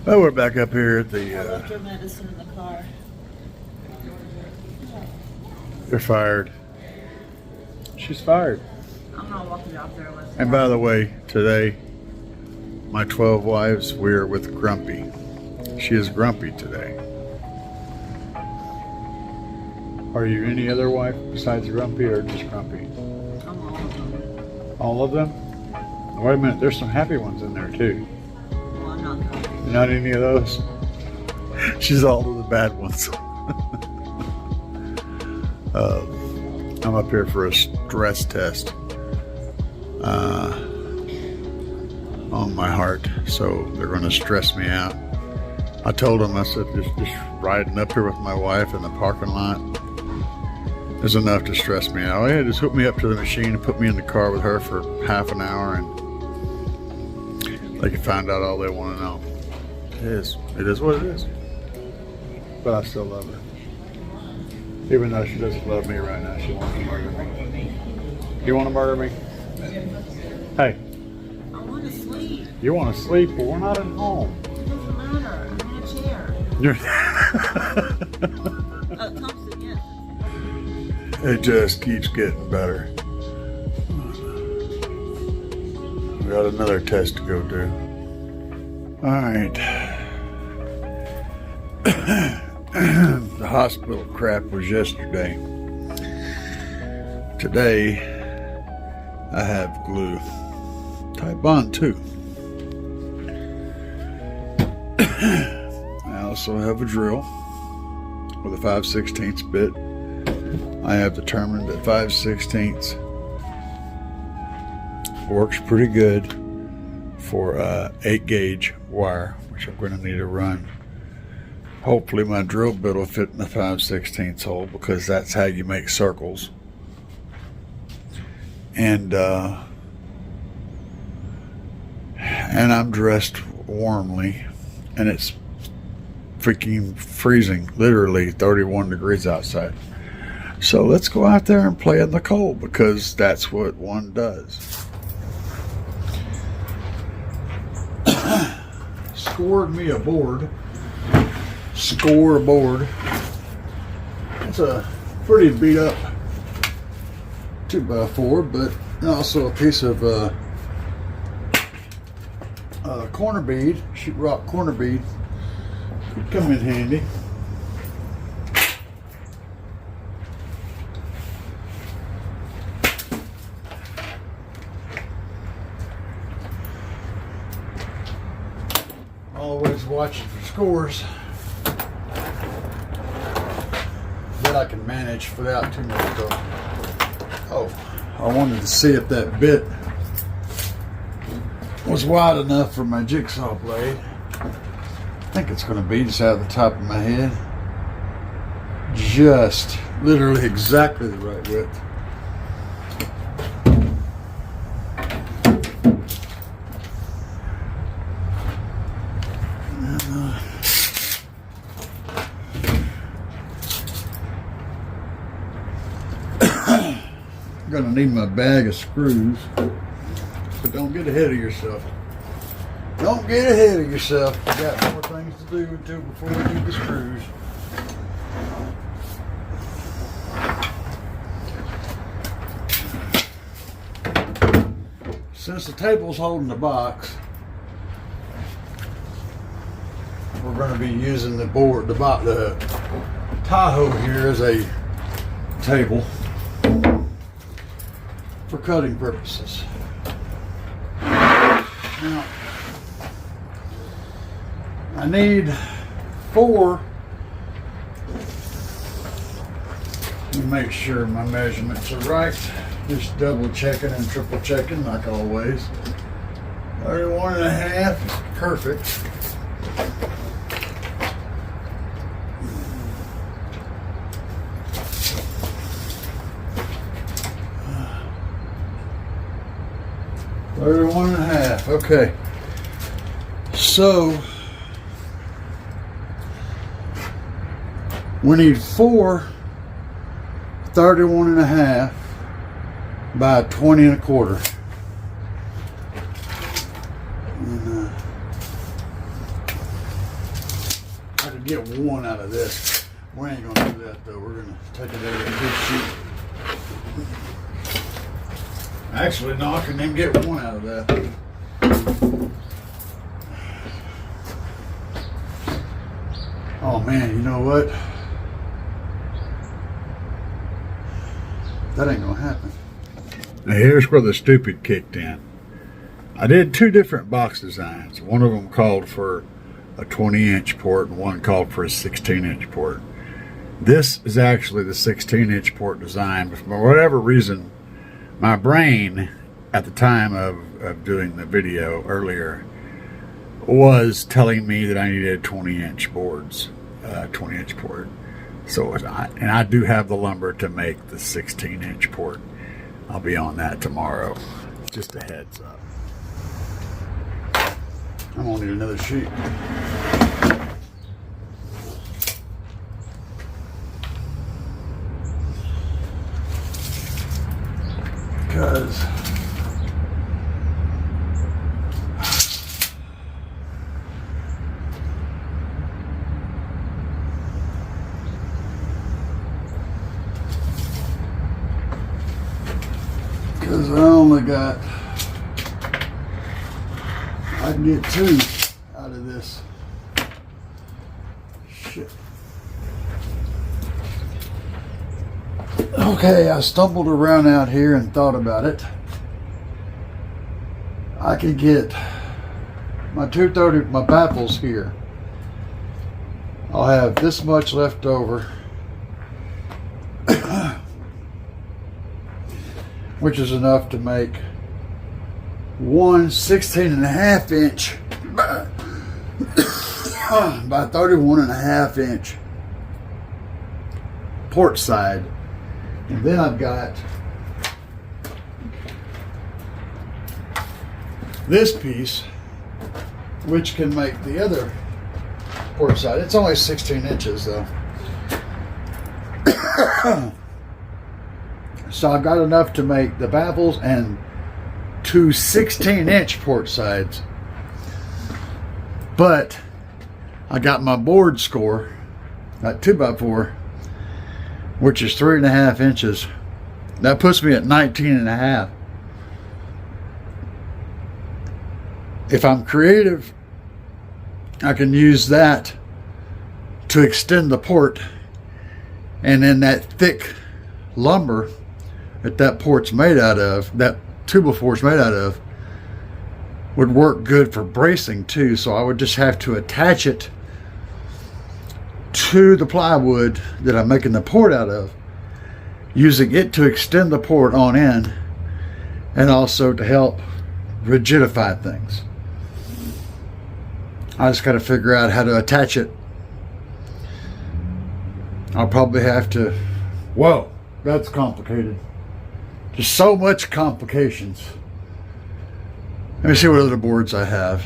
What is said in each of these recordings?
Well, we're back up here at the. I left her medicine in the car. They're fired. She's fired. I'm not walking out there with her. And by the way, today, my 12 wives, we're with Grumpy. She is grumpy today. Are you any other wife besides Grumpy or just Grumpy? I'm all of them. All of them? Wait a minute, there's some happy ones in there too. Well, I'm not happy. Not any of those? She's all of the bad ones. I'm up here for a stress test on my heart, so they're going to stress me out. I told them, I said, just riding up here with my wife in the parking lot is enough to stress me out. Yeah, just hook me up to the machine and put me in the car with her for half an hour, and they can find out all they want to know. It is what it is. But I still love her. Even though she doesn't love me right now, she wants to murder me. You want to murder me? Hey. I want to sleep. You want to sleep, but we're not at home. It doesn't matter. I'm in a chair. It comes again. It just keeps getting better. We got another test to go do. All right. The hospital crap was yesterday. Today, I have glue. Type bond too. I also have a drill with a 5/16 bit. I have determined that 5/16 works pretty good for 8 gauge wire, which I'm going to need to run. Hopefully my drill bit will fit in the 5/16 hole, because that's how you make circles. And I'm dressed warmly, and it's freaking freezing, literally 31 degrees outside. So let's go out there and play in the cold, because that's what one does. Scored me a board. Scoreboard. It's a pretty beat up 2x4, but also a piece of corner bead, sheetrock corner bead. Could come in handy. Always watching for scores that I can manage without too much trouble. Oh, I wanted to see if that bit was wide enough for my jigsaw blade. I think it's going to be just out of the top of my head. Just literally exactly the right width. I'm gonna need my bag of screws, but don't get ahead of yourself. Don't get ahead of yourself. We got more things to do too before we do the screws. Since the table's holding the box, we're going to be using the board, the Tahoe here as a table for cutting purposes. Now, I need 4. Let me make sure my measurements are right. Just double checking and triple checking like always. 31.5 is perfect. $31.5. Okay. So we need 4 31.5 by 20.25. And, get one out of this. We ain't gonna do that though. We're gonna take it over to this sheet. Actually, no, I can even get one out of that. Oh man, you know what? That ain't gonna happen. Now here's where the stupid kicked in. I did two different box designs. One of them called for a 20-inch port and one called for a 16-inch port. This is actually the 16-inch port design, but for whatever reason, my brain at the time of doing the video earlier was telling me that I needed 20-inch boards, 20-inch port. So, and I do have the lumber to make the 16-inch port. I'll be on that tomorrow. Just a heads up. I'm gonna need another sheet. Because I can get two out of this. Shit. Okay, I stumbled around out here and thought about it. I could get my 230, my baffles here. I'll have this much left over, which is enough to make one 16.5 inch by 31.5 inch port side. And then I've got this piece, which can make the other port side. It's only 16 inches though. So I've got enough to make the baffles and two 16-inch port sides. But I got my board score at 2x4, which is 3.5 inches. That puts me at 19.5. If I'm creative, I can use that to extend the port, and then that thick lumber that port's made out of, that 2x4's made out of, would work good for bracing too. So I would just have to attach it to the plywood that I'm making the port out of, using it to extend the port on in and also to help rigidify things. I just got to figure out how to attach it. I'll probably have to, whoa, that's complicated. There's so much complications. Let me see what other boards I have.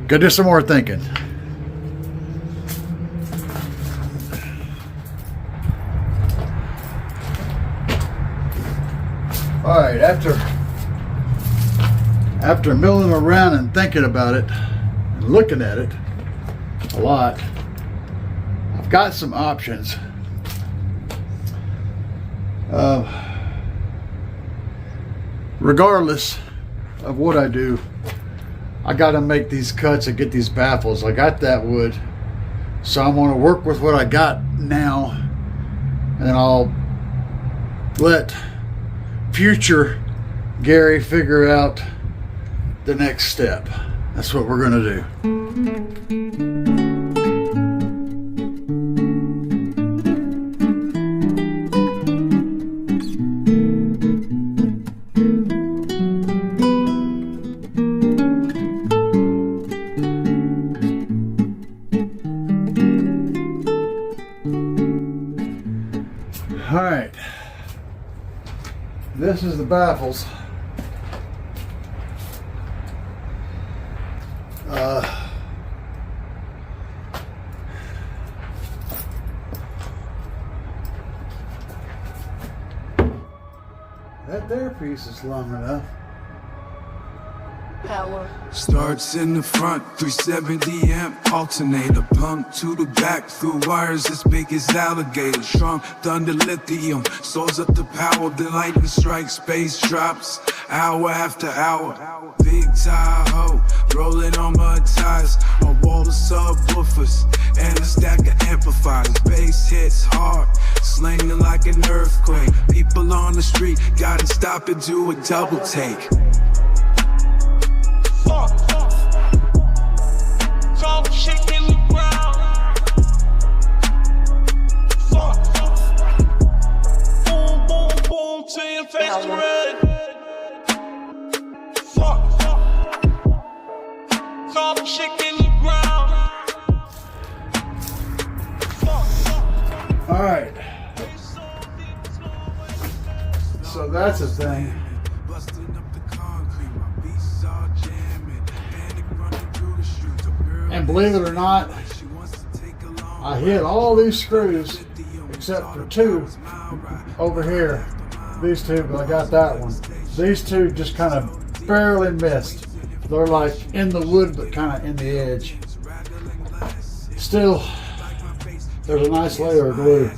Gotta do some more thinking. All right, after milling around and thinking about it, and looking at it a lot, I've got some options. Regardless of what I do, I got to make these cuts and get these baffles. I got that wood, so I'm going to work with what I got now, and then I'll let future Gary figure out the next step. That's what we're going to do. All right, this is the baffles. That there piece is long enough. Power. Starts in the front, 370 amp alternator. Pump to the back through wires as big as alligators. Strong thunder lithium, soars up the power. The lightning strikes, bass drops, hour after hour. Big Tahoe, rolling on mud tires. A wall of subwoofers and a stack of amplifiers. Bass hits hard, slinging like an earthquake. People on the street gotta stop and do a double take. Talk shit in the ground. Boom, boom, boom, till your face is red. Talk shit in the ground. All right. So that's a thing. And believe it or not, I hit all these screws except for two over here. These two, but I got that one. These two just kind of barely missed. They're like in the wood, but kind of in the edge. Still, there's a nice layer of glue.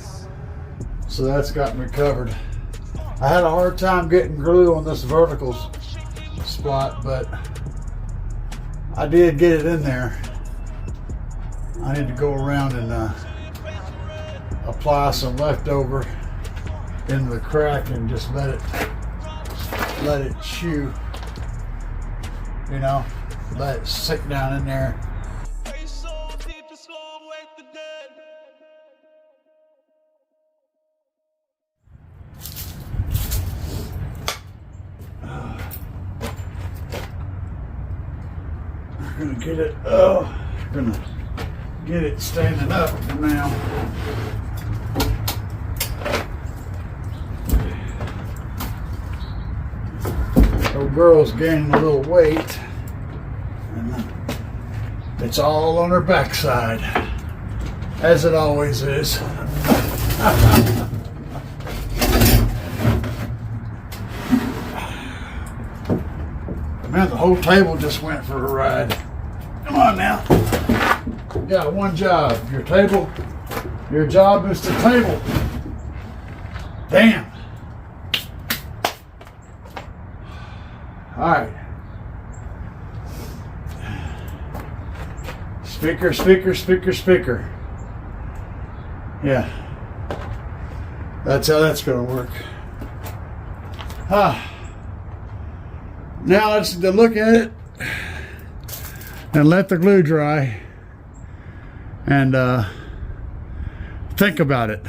So that's got me covered. I had a hard time getting glue on this vertical spot, but I did get it in there. I need to go around and apply some leftover into the crack and just let it chew, you know, let it sink down in there. I'm gonna get it, gonna get it standing up for now. Old girl's gaining a little weight, and it's all on her backside, as it always is. Man, the whole table just went for a ride. Come on now. You got one job. Your job is to table. Damn. All right. Speaker, speaker, speaker, speaker. Yeah. That's how that's gonna work. Now let's look at it and let the glue dry and think about it.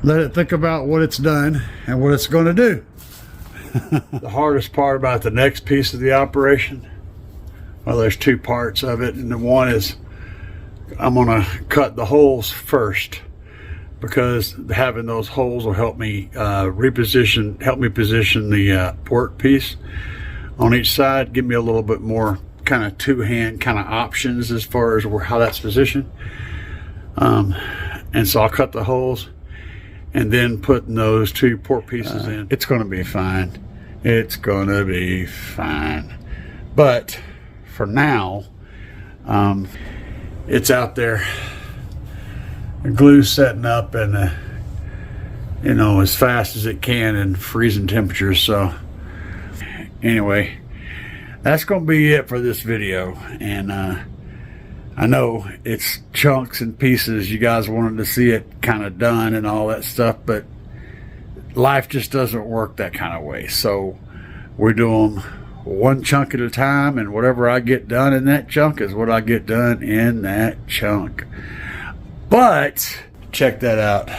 Let it think about what it's done and what it's going to do. The hardest part about the next piece of the operation, well, there's two parts of it, and the one is I'm going to cut the holes first, because having those holes will help me position the port piece on each side, give me a little bit more kind of two-hand kind of options as far as how that's positioned. And so I'll cut the holes and then putting those two port pieces in. It's going to be fine. It's going to be fine. But for now, it's out there. The glue's setting up, and you know, as fast as it can in freezing temperatures. So anyway, that's gonna be it for this video. And I know it's chunks and pieces. You guys wanted to see it kind of done and all that stuff, but life just doesn't work that kind of way. So we're doing one chunk at a time, and whatever I get done in that chunk is what I get done in that chunk. But check that out.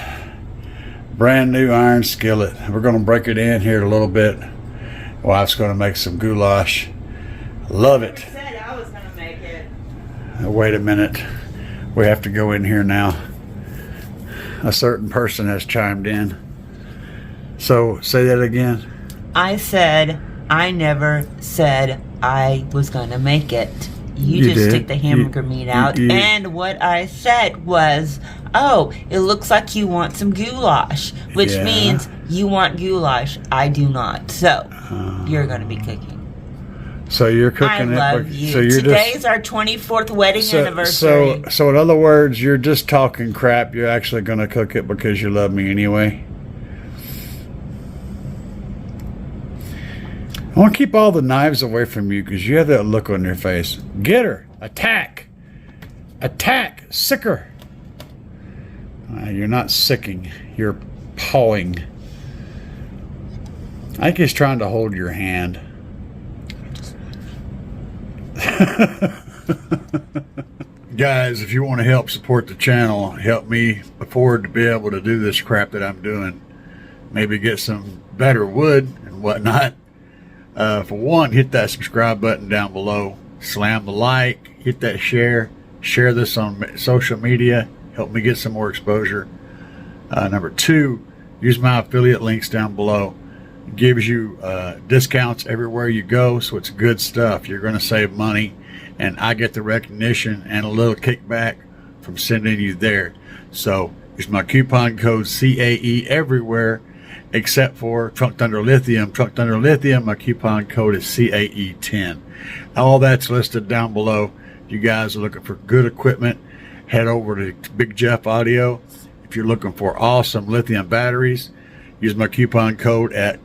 Brand new iron skillet. We're going to break it in here a little bit. Wife's going to make some goulash. Love it. I said I was going to make it. Wait a minute. We have to go in here now. A certain person has chimed in. So say that again. I said I never said I was going to make it. You just did. stick the hamburger meat out, and what I said was, oh, it looks like you want some goulash, which means you want goulash. I do not. So, you're going to be cooking. So you're I cooking it. love you. So you're Today's our 24th wedding so, anniversary. so in other words, you're just talking crap. You're actually going to cook it because you love me anyway. I want to keep all the knives away from you because you have that look on your face. Get her. Attack. Attack. Sick her. You're not sicking. You're pawing. I think he's trying to hold your hand. Guys, if you want to help support the channel, help me afford to be able to do this crap that I'm doing, maybe get some better wood and whatnot. For one, hit that subscribe button down below, slam the like, hit that share this on social media, help me get some more exposure. Number two, use my affiliate links down below. It gives you discounts everywhere you go, so it's good stuff. You're going to save money, and I get the recognition and a little kickback from sending you there. So use my coupon code CAE everywhere except for Trunk Thunder Lithium. Trunk Thunder Lithium, my coupon code is CAE10. All that's listed down below. If you guys are looking for good equipment, head over to Big Jeff Audio. If you're looking for awesome lithium batteries, use my coupon code at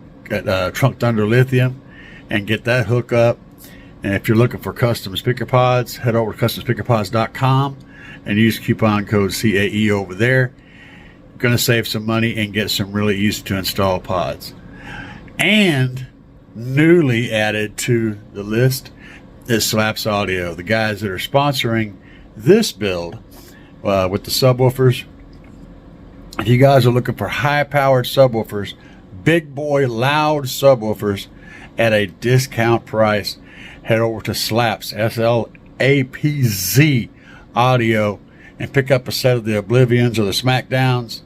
Trunk Thunder Lithium and get that hook up. And if you're looking for custom speaker pods, head over to customspeakerpods.com and use coupon code CAE over there. You're going to save some money and get some really easy to install pods. And newly added to the list is Slapz Audio, the guys that are sponsoring this build with the subwoofers. If you guys are looking for high-powered subwoofers, big boy loud subwoofers at a discount price, head over to Slapz, SLAPZ Audio, and pick up a set of the Oblivions or the Smackdowns.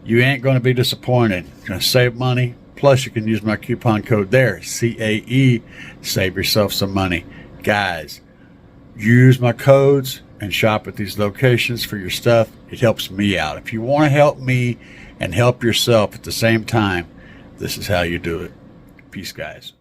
You ain't going to be disappointed. You're going to save money. Plus, you can use my coupon code there, CAE. Save yourself some money. Guys, use my codes and shop at these locations for your stuff. It helps me out. If you want to help me and help yourself at the same time, this is how you do it. Peace, guys.